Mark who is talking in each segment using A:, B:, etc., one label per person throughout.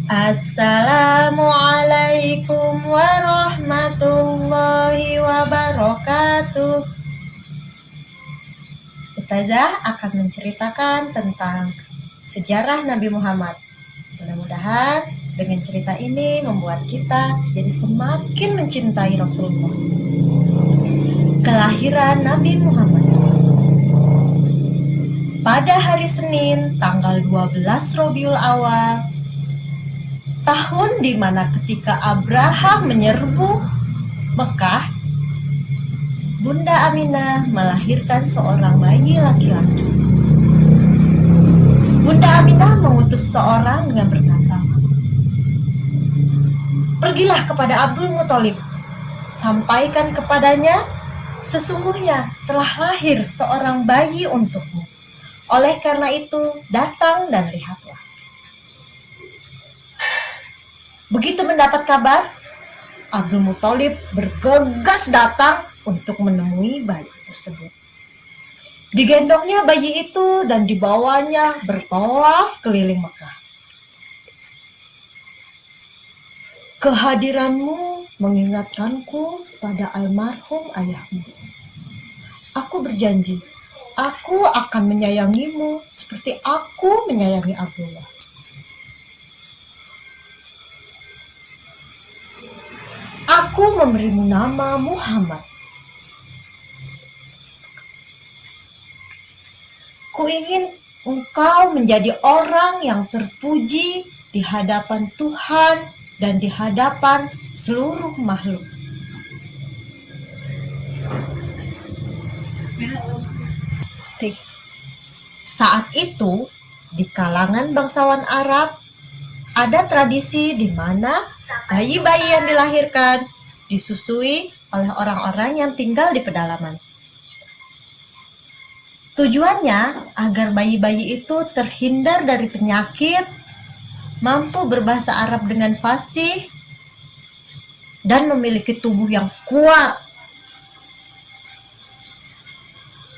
A: Assalamualaikum warahmatullahi wabarakatuh. Ustazah akan menceritakan tentang sejarah Nabi Muhammad. Mudah-mudahan dengan cerita ini membuat kita jadi semakin mencintai Rasulullah. Kelahiran Nabi Muhammad pada hari Senin tanggal 12 Rabiul Awal, tahun di mana ketika Abraham menyerbu Mekah, Bunda Aminah melahirkan seorang bayi laki-laki. Bunda Aminah mengutus seorang dengan berkata, "Pergilah kepada Abdul Muthalib, sampaikan kepadanya, sesungguhnya telah lahir seorang bayi untukmu. Oleh karena itu, datang dan lihatlah." Begitu mendapat kabar, Abdul Muthalib bergegas datang untuk menemui bayi tersebut. Digendongnya bayi itu dan dibawanya bertawaf keliling Mekah. "Kehadiranmu mengingatkanku pada almarhum ayahmu. Aku berjanji, aku akan menyayangimu seperti aku menyayangi Abdullah. Aku memberimu nama Muhammad. Kuingin engkau menjadi orang yang terpuji di hadapan Tuhan dan di hadapan seluruh makhluk." Saat itu, di kalangan bangsawan Arab, ada tradisi di mana bayi-bayi yang dilahirkan disusui oleh orang-orang yang tinggal di pedalaman. Tujuannya agar bayi-bayi itu terhindar dari penyakit, mampu berbahasa Arab dengan fasih, dan memiliki tubuh yang kuat.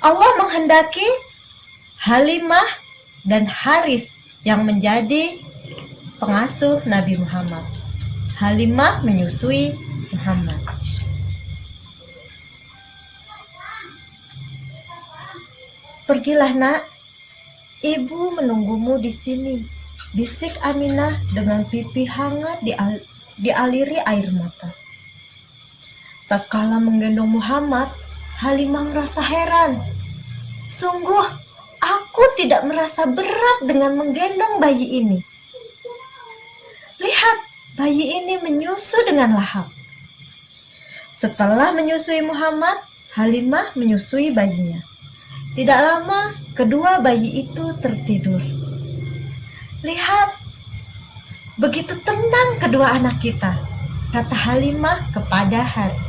A: Allah menghendaki Halimah dan Haris yang menjadi pengasuh Nabi Muhammad. Halimah menyusui Muhammad. "Pergilah nak, ibu menunggumu di sini," bisik Aminah dengan pipi hangat dialiri air mata. Tatkala menggendong Muhammad, Halimah merasa heran. "Sungguh, aku tidak merasa berat dengan menggendong bayi ini. Lihat, bayi ini menyusu dengan lahap." Setelah menyusui Muhammad, Halimah menyusui bayinya. Tidak lama, kedua bayi itu tertidur. "Lihat, begitu tenang kedua anak kita," kata Halimah kepada Haris.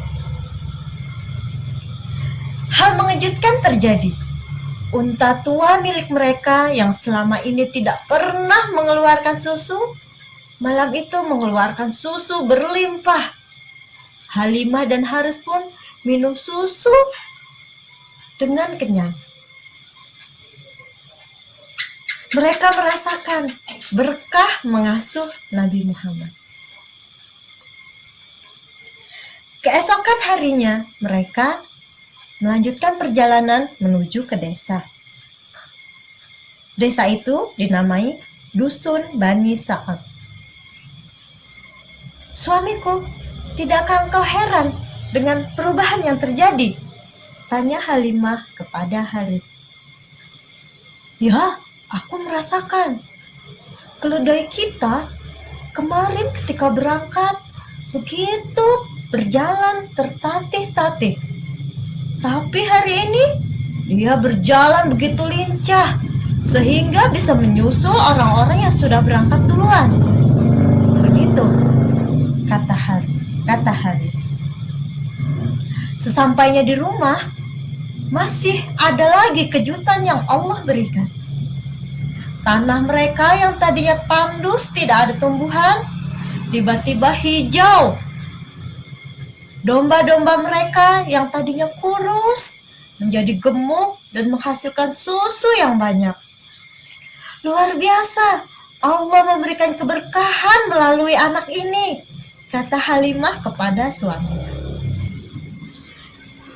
A: Hal mengejutkan terjadi. Unta tua milik mereka yang selama ini tidak pernah mengeluarkan susu, malam itu mengeluarkan susu berlimpah. Halimah dan Haris pun minum susu dengan kenyang. Mereka merasakan berkah mengasuh Nabi Muhammad. Keesokan harinya, mereka melanjutkan perjalanan menuju ke desa. Desa itu dinamai Dusun Bani Sa'ad. "Suamiku, tidakkah engkau heran dengan perubahan yang terjadi?" tanya Halimah kepada Haris. "Ya, aku merasakan. Keledai kita kemarin ketika berangkat begitu berjalan tertatih-tatih. Tapi hari ini dia berjalan begitu lincah sehingga bisa menyusul orang-orang yang sudah berangkat duluan." Begitu kata Haris. Sesampainya di rumah, masih ada lagi kejutan yang Allah berikan. Tanah mereka yang tadinya tandus tidak ada tumbuhan, tiba-tiba hijau. Domba-domba mereka yang tadinya kurus menjadi gemuk dan menghasilkan susu yang banyak. Luar biasa, Allah memberikan keberkahan melalui anak ini, kata Halimah kepada suaminya.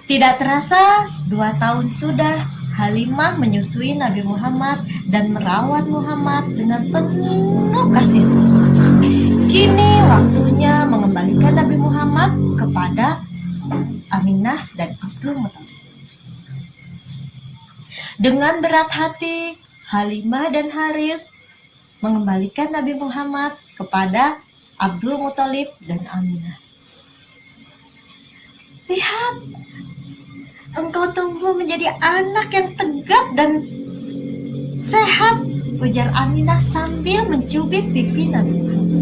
A: Tidak terasa 2 tahun sudah Halimah menyusui Nabi Muhammad dan merawat Muhammad dengan penuh kasih sayang. Kini waktunya mengembalikan Nabi Muhammad kepada Aminah dan Abdul Muthalib. Dengan berat hati, Halimah dan Haris mengembalikan Nabi Muhammad kepada Abdul Muthalib dan Aminah. Lihat, engkau tumbuh menjadi anak yang tegap dan sehat, ujar Aminah sambil mencubit pipi Nabi Muhammad.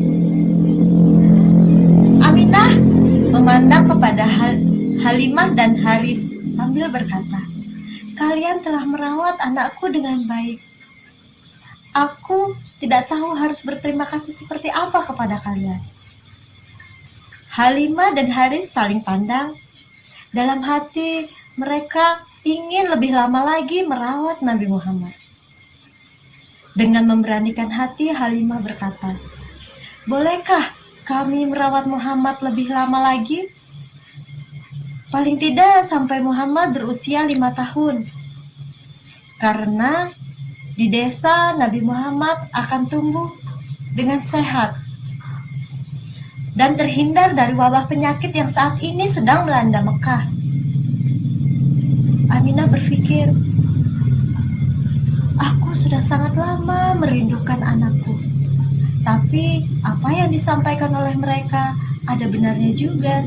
A: Aminah memandang kepada Halimah dan Haris sambil berkata, kalian telah merawat anakku dengan baik. Aku tidak tahu harus berterima kasih seperti apa kepada kalian. Halimah dan Haris saling pandang. Dalam hati mereka ingin lebih lama lagi merawat Nabi Muhammad. Dengan memberanikan hati, Halimah berkata, bolehkah kami merawat Muhammad lebih lama lagi? Paling tidak sampai Muhammad berusia 5 tahun. Karena di desa Nabi Muhammad akan tumbuh dengan sehat dan terhindar dari wabah penyakit yang saat ini sedang melanda Mekah. Aminah berpikir, aku sudah sangat lama merindukan anakku. Tapi apa yang disampaikan oleh mereka ada benarnya juga.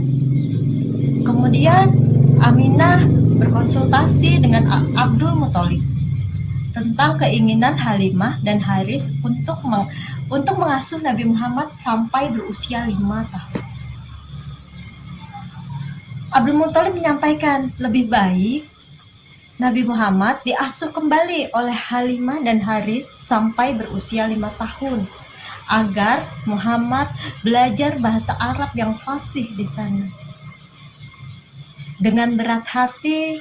A: Kemudian Aminah berkonsultasi dengan Abdul Muthalib tentang keinginan Halimah dan Haris untuk mengasuh Nabi Muhammad sampai berusia 5 tahun. Abdul Muthalib menyampaikan, lebih baik Nabi Muhammad diasuh kembali oleh Halimah dan Haris sampai berusia 5 tahun, agar Muhammad belajar bahasa Arab yang fasih di sana. Dengan berat hati,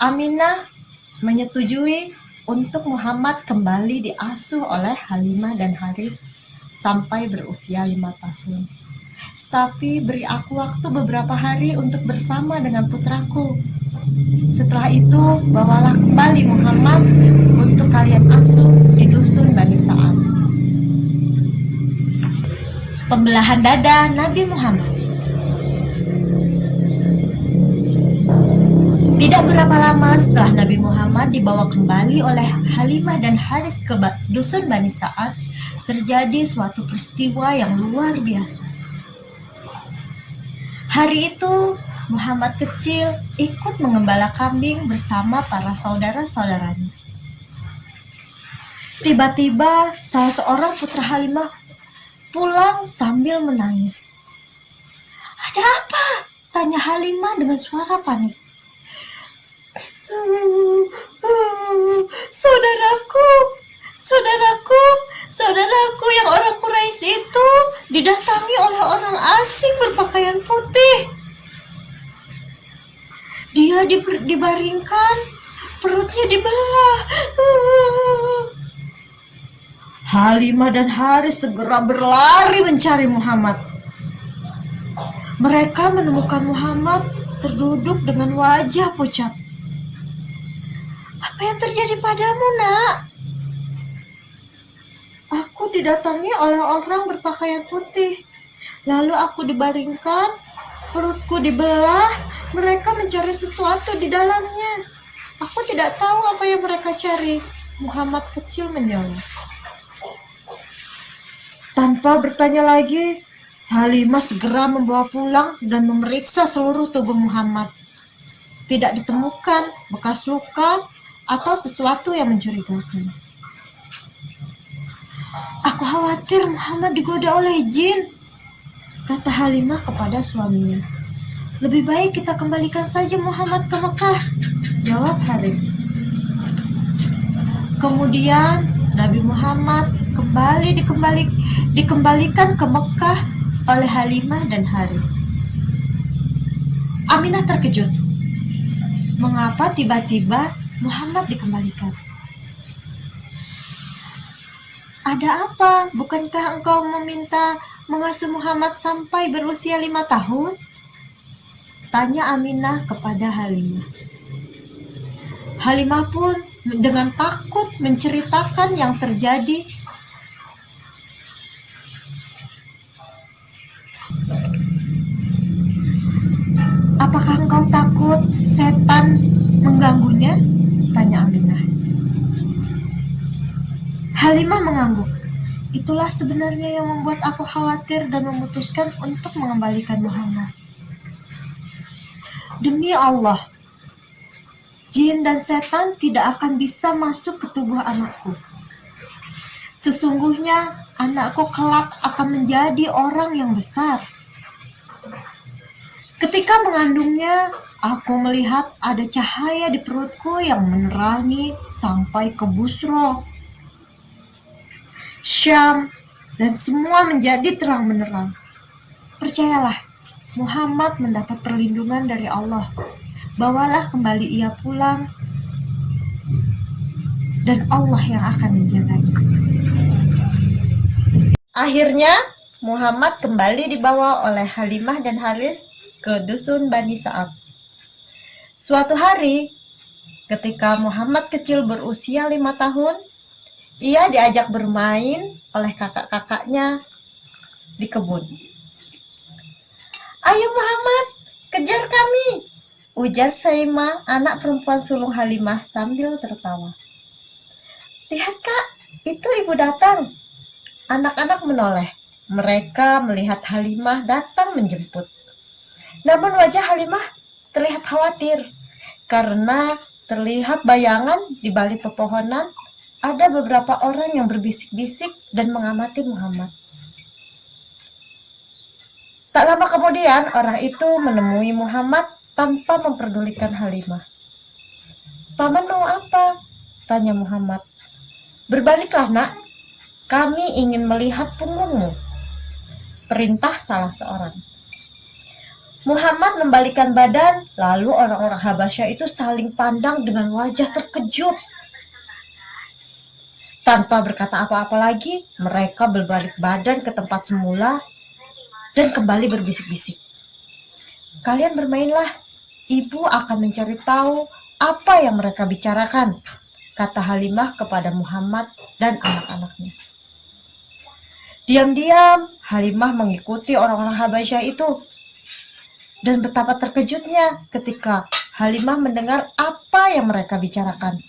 A: Aminah menyetujui untuk Muhammad kembali diasuh oleh Halimah dan Haris sampai berusia 5 tahun. Tapi beri aku waktu beberapa hari untuk bersama dengan putraku. Setelah itu, bawalah kembali Muhammad untuk kalian asuh di dusun Bani Sa'ad. Pembelahan dada Nabi Muhammad. Tidak berapa lama setelah Nabi Muhammad dibawa kembali oleh Halimah dan Haris ke dusun Bani Sa'ad, terjadi suatu peristiwa yang luar biasa. Hari itu, Muhammad kecil ikut mengembala kambing bersama para saudara-saudaranya. Tiba-tiba, salah seorang putra Halimah pulang sambil menangis. Ada apa? Tanya Halimah dengan suara panik. Saudaraku yang orang Quraisy itu didatangi oleh orang asing berpakaian putih. Dia dibaringkan, perutnya dibelah. Halimah dan Haris segera berlari mencari Muhammad. Mereka menemukan Muhammad terduduk dengan wajah pucat. Apa yang terjadi padamu, nak? Aku didatangi oleh orang berpakaian putih. Lalu aku dibaringkan, perutku dibelah. Mereka mencari sesuatu di dalamnya. Aku tidak tahu apa yang mereka cari. Muhammad kecil menjawab. Tanpa bertanya lagi, Halimah segera membawa pulang dan memeriksa seluruh tubuh Muhammad. Tidak ditemukan bekas luka atau sesuatu yang mencurigakan. Aku khawatir Muhammad digoda oleh jin, kata Halimah kepada suaminya. Lebih baik kita kembalikan saja Muhammad ke Mekah, jawab Haris. Kemudian Nabi Muhammad dikembalikan ke Mekah oleh Halimah dan Haris. Aminah terkejut. Mengapa tiba-tiba Muhammad dikembalikan? Ada apa? Bukankah engkau meminta mengasuh Muhammad sampai berusia 5 tahun? Tanya Aminah kepada Halimah. Halimah pun dengan takut menceritakan yang terjadi. Apakah engkau takut setan mengganggunya? Tanya Aminah. Halimah mengangguk. Itulah sebenarnya yang membuat aku khawatir dan memutuskan untuk mengembalikan Muhammad. Demi Allah, jin dan setan tidak akan bisa masuk ke tubuh anakku. Sesungguhnya anakku kelak akan menjadi orang yang besar. Ketika mengandungnya, aku melihat ada cahaya di perutku yang menerangi sampai ke Busra, Syam, dan semua menjadi terang menerang. Percayalah, Muhammad mendapat perlindungan dari Allah. Bawalah kembali ia pulang, dan Allah yang akan menjaganya. Akhirnya, Muhammad kembali dibawa oleh Halimah dan Haris ke dusun Bani Sa'ad. Suatu hari, ketika Muhammad kecil berusia 5 tahun, ia diajak bermain oleh kakak-kakaknya di kebun. Ayo Muhammad, kejar kami, ujar Saima, anak perempuan sulung Halimah sambil tertawa. Lihat kak, itu ibu datang. Anak-anak menoleh. Mereka melihat Halimah datang menjemput. Namun wajah Halimah terlihat khawatir karena terlihat bayangan di balik pepohonan. Ada beberapa orang yang berbisik-bisik dan mengamati Muhammad. Tak lama kemudian orang itu menemui Muhammad tanpa memperdulikan Halimah. Paman mau apa? Tanya Muhammad. Berbaliklah nak, kami ingin melihat punggungmu, perintah salah seorang. Muhammad membalikkan badan, lalu orang-orang Habasyah itu saling pandang dengan wajah terkejut. Tanpa berkata apa-apa lagi, mereka berbalik badan ke tempat semula dan kembali berbisik-bisik. Kalian bermainlah, ibu akan mencari tahu apa yang mereka bicarakan, kata Halimah kepada Muhammad dan anak-anaknya. Diam-diam, Halimah mengikuti orang-orang Habasyah itu. Dan betapa terkejutnya ketika Halimah mendengar apa yang mereka bicarakan.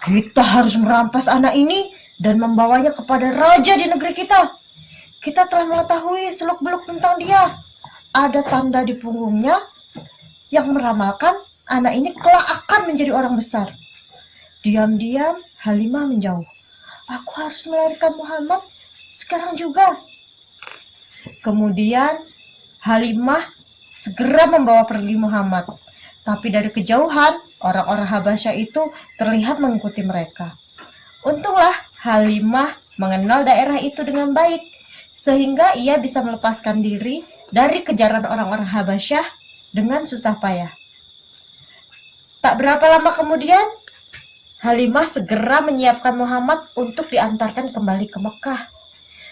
A: Kita harus merampas anak ini dan membawanya kepada raja di negeri kita. Kita telah mengetahui seluk-beluk tentang dia. Ada tanda di punggungnya yang meramalkan anak ini kelak akan menjadi orang besar. Diam-diam Halimah menjauh. Aku harus melarikan Muhammad sekarang juga. Kemudian Halimah segera membawa pergi Muhammad. Tapi dari kejauhan, orang-orang Habasyah itu terlihat mengikuti mereka. Untunglah Halimah mengenal daerah itu dengan baik, sehingga ia bisa melepaskan diri dari kejaran orang-orang Habasyah dengan susah payah. Tak berapa lama kemudian, Halimah segera menyiapkan Muhammad untuk diantarkan kembali ke Mekah.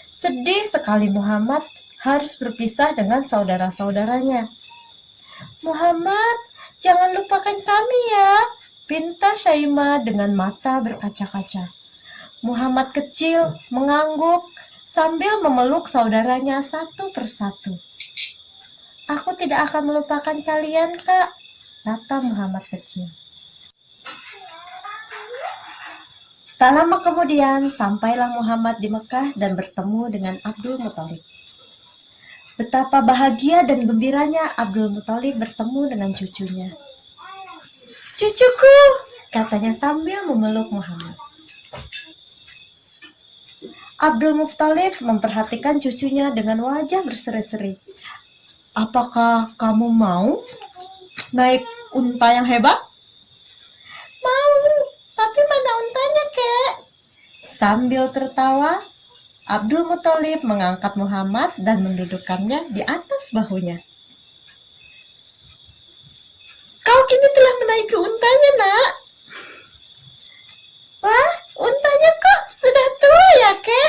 A: Sedih sekali Muhammad harus berpisah dengan saudara-saudaranya. Muhammad, jangan lupakan kami ya, pinta Saima dengan mata berkaca-kaca. Muhammad kecil mengangguk sambil memeluk saudaranya satu persatu. Aku tidak akan melupakan kalian, Kak, kata Muhammad kecil. Tak lama kemudian, sampailah Muhammad di Mekah dan bertemu dengan Abdul Muthalib. Betapa bahagia dan gembiranya Abdul Muthalib bertemu dengan cucunya. Cucuku, katanya sambil memeluk Muhammad. Abdul Muthalib memperhatikan cucunya dengan wajah berseri-seri. Apakah kamu mau naik unta yang hebat? Mau, tapi mana untanya, kek? Sambil tertawa, Abdul Muthalib mengangkat Muhammad dan mendudukkannya di atas bahunya. Kau kini telah menaiki untanya, nak. Wah, untanya kok sudah tua ya, kek?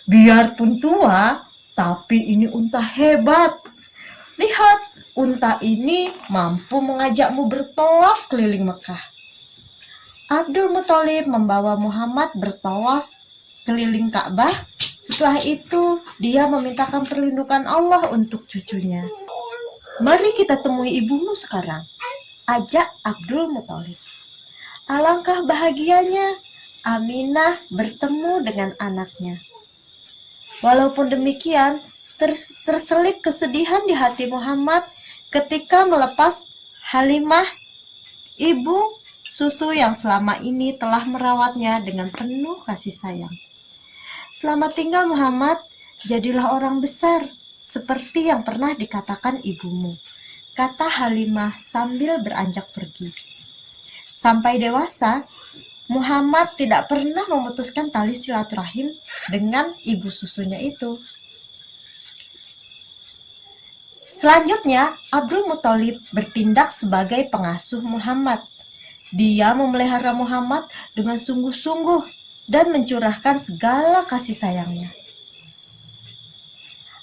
A: Biarpun tua, tapi ini unta hebat. Lihat, unta ini mampu mengajakmu bertawaf keliling Mekah. Abdul Muthalib membawa Muhammad bertawaf keliling Ka'bah. Setelah itu, dia memintakan perlindungan Allah untuk cucunya. Mari kita temui ibumu sekarang, ajak Abdul Muthalib. Alangkah bahagianya Aminah bertemu dengan anaknya. Walaupun demikian, terselip kesedihan di hati Muhammad ketika melepas Halimah, ibu susu yang selama ini telah merawatnya dengan penuh kasih sayang. Selamat tinggal Muhammad, jadilah orang besar, seperti yang pernah dikatakan ibumu, kata Halimah sambil beranjak pergi. Sampai dewasa, Muhammad tidak pernah memutuskan tali silaturahim dengan ibu susunya itu. Selanjutnya, Abdul Muthalib bertindak sebagai pengasuh Muhammad. Dia memelihara Muhammad dengan sungguh-sungguh dan mencurahkan segala kasih sayangnya.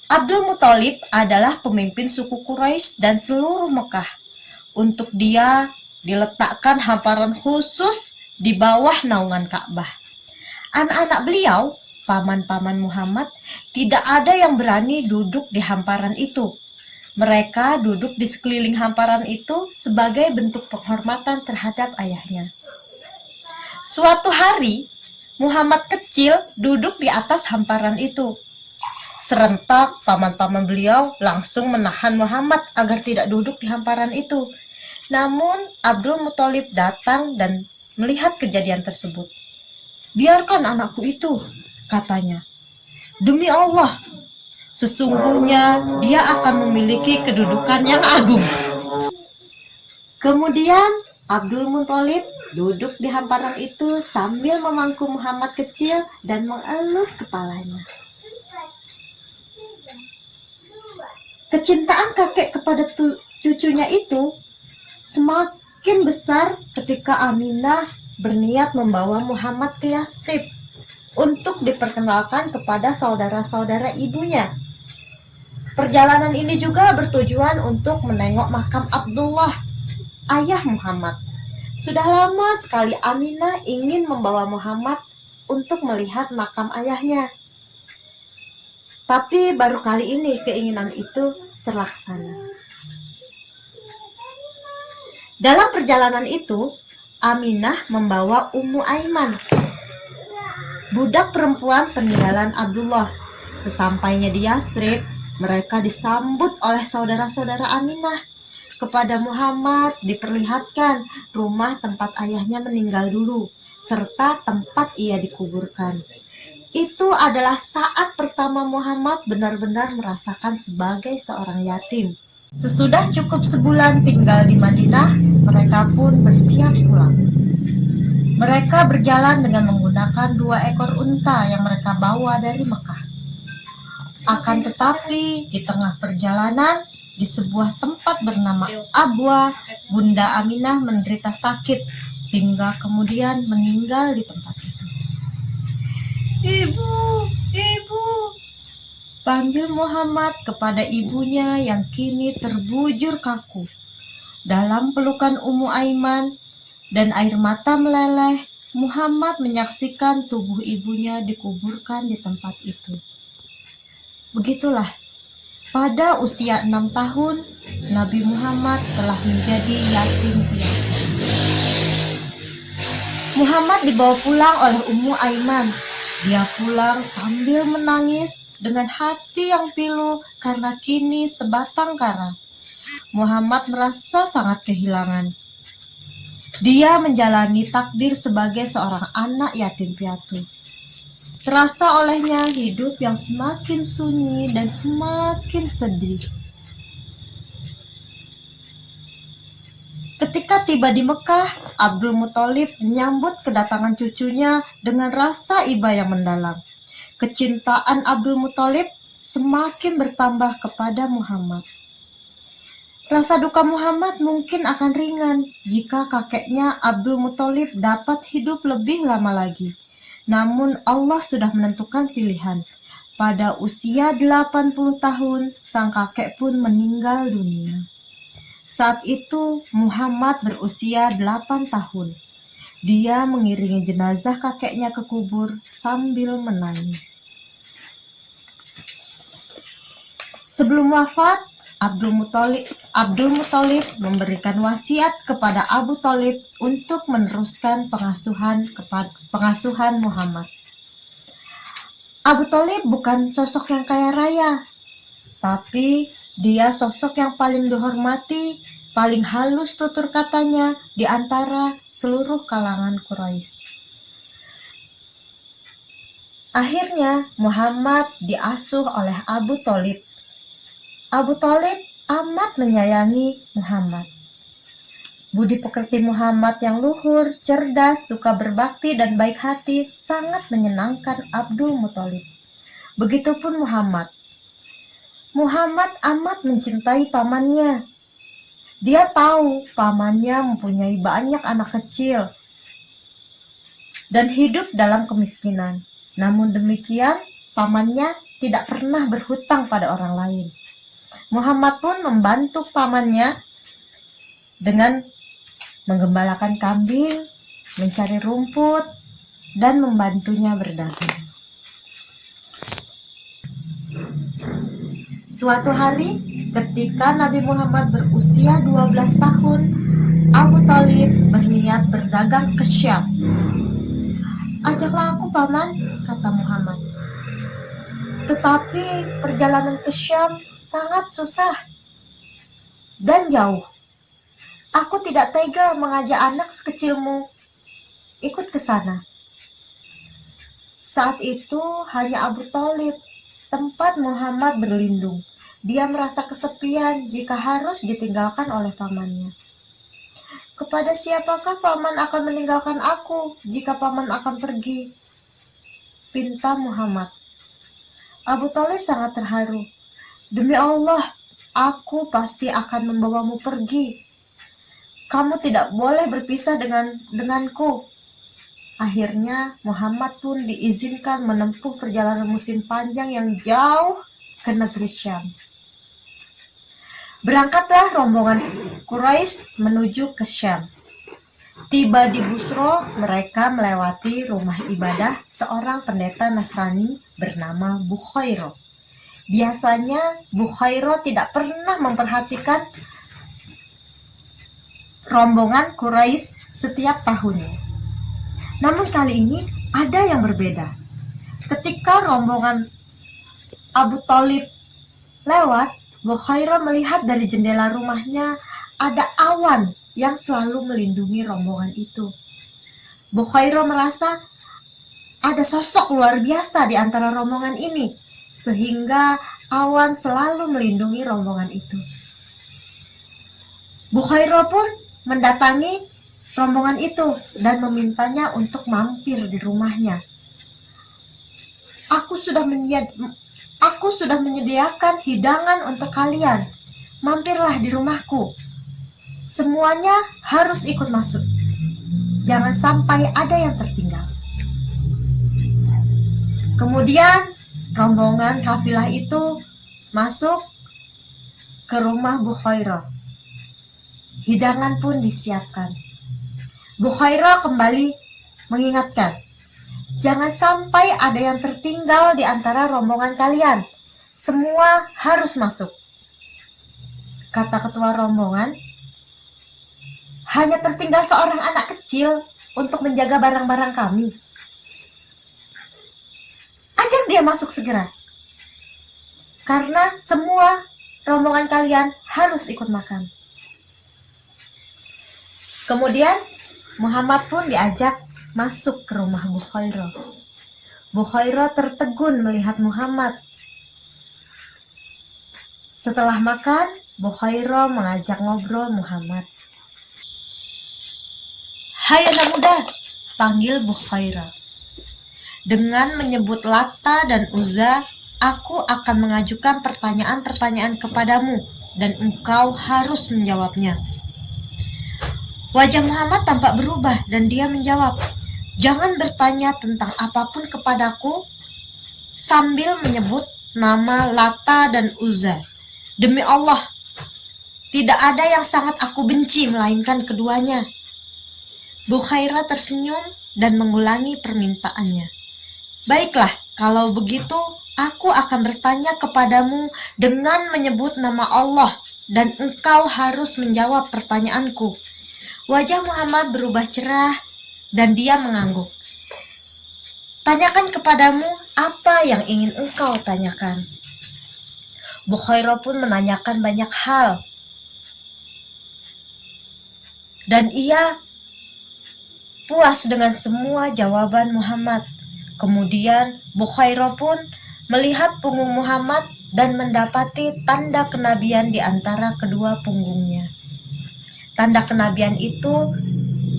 A: Abdul Muthalib adalah pemimpin suku Quraisy dan seluruh Mekah. Untuk dia diletakkan hamparan khusus di bawah naungan Ka'bah. Anak-anak beliau, paman-paman Muhammad, tidak ada yang berani duduk di hamparan itu. Mereka duduk di sekeliling hamparan itu sebagai bentuk penghormatan terhadap ayahnya. Suatu hari, Muhammad kecil duduk di atas hamparan itu. Serentak, paman-paman beliau langsung menahan Muhammad agar tidak duduk di hamparan itu. Namun, Abdul Muthalib datang dan melihat kejadian tersebut. "Biarkan anakku itu," katanya. "Demi Allah, sesungguhnya dia akan memiliki kedudukan yang agung." Kemudian Abdul Muthalib duduk di hamparan itu sambil memangku Muhammad kecil dan mengelus kepalanya. Kecintaan kakek kepada cucunya itu semakin besar ketika Aminah berniat membawa Muhammad ke Yathrib untuk diperkenalkan kepada saudara-saudara ibunya. Perjalanan ini juga bertujuan untuk menengok makam Abdullah, ayah Muhammad. Sudah lama sekali Aminah ingin membawa Muhammad untuk melihat makam ayahnya. Tapi baru kali ini keinginan itu terlaksana. Dalam perjalanan itu, Aminah membawa Ummu Aiman, budak perempuan peninggalan Abdullah. Sesampainya di Yathrib, mereka disambut oleh saudara-saudara Aminah. Kepada Muhammad diperlihatkan rumah tempat ayahnya meninggal dulu, serta tempat ia dikuburkan. Itu adalah saat pertama Muhammad benar-benar merasakan sebagai seorang yatim. Sesudah cukup sebulan tinggal di Madinah, mereka pun bersiap pulang. Mereka berjalan dengan menggunakan 2 ekor unta yang mereka bawa dari Mekah. Akan tetapi, di tengah perjalanan, di sebuah tempat bernama Abwa, Bunda Aminah menderita sakit hingga kemudian meninggal di tempat itu. "Ibu, ibu!" panggil Muhammad kepada ibunya yang kini terbujur kaku. Dalam pelukan Ummu Aiman dan air mata meleleh, Muhammad menyaksikan tubuh ibunya dikuburkan di tempat itu. Begitulah, pada usia 6 tahun, Nabi Muhammad telah menjadi yatim piatu. Muhammad dibawa pulang oleh Ummu Aiman. Dia pulang sambil menangis dengan hati yang pilu karena kini sebatang kara. Muhammad merasa sangat kehilangan. Dia menjalani takdir sebagai seorang anak yatim piatu. Terasa olehnya hidup yang semakin sunyi dan semakin sedih. Ketika tiba di Mekah, Abdul Muthalib menyambut kedatangan cucunya dengan rasa iba yang mendalam. Kecintaan Abdul Muthalib semakin bertambah kepada Muhammad. Rasa duka Muhammad mungkin akan ringan jika kakeknya Abdul Muthalib dapat hidup lebih lama lagi. Namun Allah sudah menentukan pilihan. Pada usia 80 tahun, sang kakek pun meninggal dunia. Saat itu Muhammad berusia 8 tahun. Dia mengiringi jenazah kakeknya ke kubur sambil menangis. Sebelum wafat, Abdul Muthalib memberikan wasiat kepada Abu Thalib untuk meneruskan pengasuhan Muhammad. Abu Thalib bukan sosok yang kaya raya, tapi dia sosok yang paling dihormati, paling halus tutur katanya di antara seluruh kalangan Quraisy. Akhirnya Muhammad diasuh oleh Abu Thalib. Abu Thalib amat menyayangi Muhammad. Budi pekerti Muhammad yang luhur, cerdas, suka berbakti, dan baik hati sangat menyenangkan Abdul Muthalib. Begitupun Muhammad. Muhammad amat mencintai pamannya. Dia tahu pamannya mempunyai banyak anak kecil dan hidup dalam kemiskinan. Namun demikian, pamannya tidak pernah berhutang pada orang lain. Muhammad pun membantu pamannya dengan menggembalakan kambing, mencari rumput, dan membantunya berdagang. Suatu hari, ketika Nabi Muhammad berusia 12 tahun, Abu Thalib berniat berdagang ke Syam. "Ajaklah aku, Paman," kata Muhammad. "Tetapi perjalanan ke Syam sangat susah dan jauh. Aku tidak tega mengajak anak sekecilmu ikut ke sana." Saat itu hanya Abu Thalib tempat Muhammad berlindung. Dia merasa kesepian jika harus ditinggalkan oleh pamannya. "Kepada siapakah paman akan meninggalkan aku jika paman akan pergi?" pinta Muhammad. Abu Thalib sangat terharu. "Demi Allah, aku pasti akan membawamu pergi. Kamu tidak boleh berpisah denganku." Akhirnya Muhammad pun diizinkan menempuh perjalanan musim panjang yang jauh ke negeri Syam. Berangkatlah rombongan Quraisy menuju ke Syam. Tiba di Busro, mereka melewati rumah ibadah seorang pendeta Nasrani bernama Bukhairah. Biasanya Bukhairah tidak pernah memperhatikan rombongan Quraisy setiap tahunnya. Namun kali ini ada yang berbeda. Ketika rombongan Abu Thalib lewat, Bukhairah melihat dari jendela rumahnya ada awan yang selalu melindungi rombongan itu. Bukhairah merasa ada sosok luar biasa di antara rombongan ini, sehingga awan selalu melindungi rombongan itu. Bukhairah pun mendatangi rombongan itu dan memintanya untuk mampir di rumahnya. Aku sudah menyediakan hidangan untuk kalian. Mampirlah di rumahku. Semuanya harus ikut masuk. Jangan sampai ada yang tertinggal." Kemudian rombongan kafilah itu masuk ke rumah Bukhairah. Hidangan pun disiapkan. Bukhairah kembali mengingatkan, "Jangan sampai ada yang tertinggal di antara rombongan kalian. Semua harus masuk." Kata ketua rombongan, "Hanya tertinggal seorang anak kecil untuk menjaga barang-barang kami. Ajak dia masuk segera. Karena semua rombongan kalian harus ikut makan." Kemudian Muhammad pun diajak masuk ke rumah Bukhairah. Bukhairah tertegun melihat Muhammad. Setelah makan, Bukhairah mengajak ngobrol Muhammad. "Hai anak muda," panggil Bukhairah. "Dengan menyebut Lata dan Uzza, aku akan mengajukan pertanyaan-pertanyaan kepadamu dan engkau harus menjawabnya." Wajah Muhammad tampak berubah dan dia menjawab, "Jangan bertanya tentang apapun kepadaku sambil menyebut nama Lata dan Uzza. Demi Allah, tidak ada yang sangat aku benci melainkan keduanya. Bukhairah tersenyum dan mengulangi permintaannya. Baiklah, kalau begitu aku akan bertanya kepadamu dengan menyebut nama Allah dan engkau harus menjawab pertanyaanku. Wajah Muhammad berubah cerah dan dia mengangguk. Tanyakan kepadamu apa yang ingin engkau tanyakan. Bukhairah pun menanyakan banyak hal. Dan ia puas dengan semua jawaban Muhammad. Kemudian Bukhairah pun melihat punggung Muhammad dan mendapati tanda kenabian di antara kedua punggungnya. Tanda kenabian itu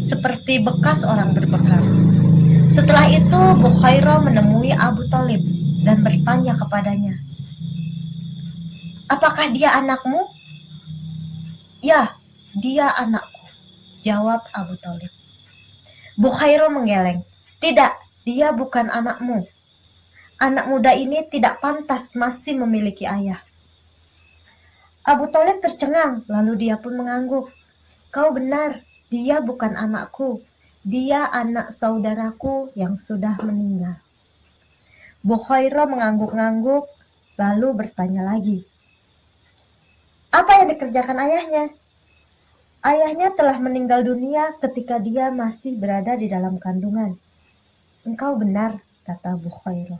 A: seperti bekas orang berbekam. Setelah itu Bukhairah menemui Abu Thalib dan bertanya kepadanya, "Apakah dia anakmu?" "Ya, dia anakku," jawab Abu Thalib. Bukhairah menggeleng, "Tidak, dia bukan anakmu. Anak muda ini tidak pantas masih memiliki ayah." Abu Thalib tercengang, lalu dia pun mengangguk. "Kau benar, dia bukan anakku. Dia anak saudaraku yang sudah meninggal." Bukhairah mengangguk-angguk, lalu bertanya lagi, "Apa yang dikerjakan ayahnya?" "Ayahnya telah meninggal dunia ketika dia masih berada di dalam kandungan." "Engkau benar," kata Bukhairah.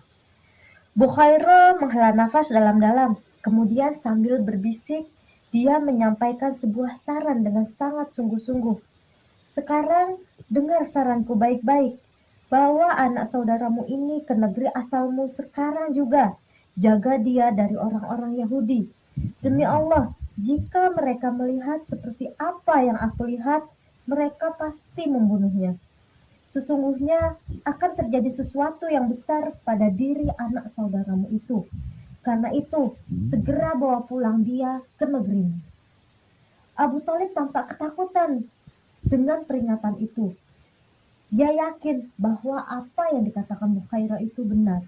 A: Bukhairah menghela nafas dalam-dalam, kemudian sambil berbisik, dia menyampaikan sebuah saran dengan sangat sungguh-sungguh. "Sekarang dengar saranku baik-baik. Bawa anak saudaramu ini ke negeri asalmu sekarang juga. Jaga dia dari orang-orang Yahudi. Demi Allah, jika mereka melihat seperti apa yang aku lihat, mereka pasti membunuhnya. Sesungguhnya akan terjadi sesuatu yang besar pada diri anak saudaramu itu. Karena itu, segera bawa pulang dia ke negerimu." Abu Thalib tampak ketakutan dengan peringatan itu. Dia yakin bahwa apa yang dikatakan Bukhairah itu benar.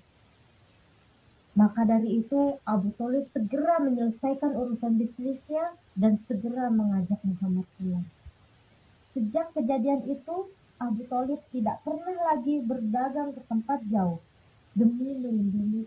A: Maka dari itu, Abu Thalib segera menyelesaikan urusan bisnisnya dan segera mengajak Muhammad pulang. Sejak kejadian itu, Abu Thalib tidak pernah lagi berdagang ke tempat jauh demi melindungi